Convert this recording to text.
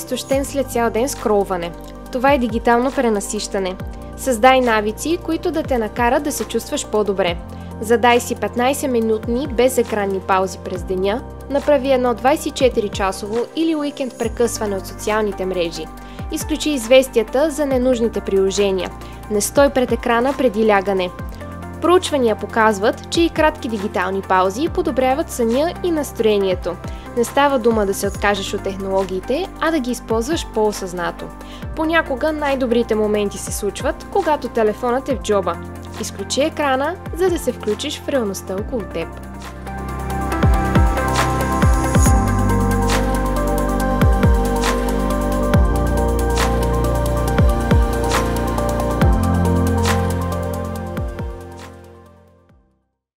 изтощен след цял ден скролване. Това е дигитално пренасищане. Създай навици, които да те накарат да се чувстваш по-добре. Задай си 15-минутни безекранни паузи през деня, направи едно 24-часово или уикенд прекъсване от социалните мрежи. Изключи известията за ненужните приложения. Не стой пред екрана преди лягане. Проучвания показват, че и кратки дигитални паузи подобряват съня и настроението. Не става дума да се откажеш от технологиите, а да ги използваш по-осъзнато. Понякога най-добрите моменти се случват, когато телефонът е в джоба. Изключи екрана, за да се включиш в реалността около теб.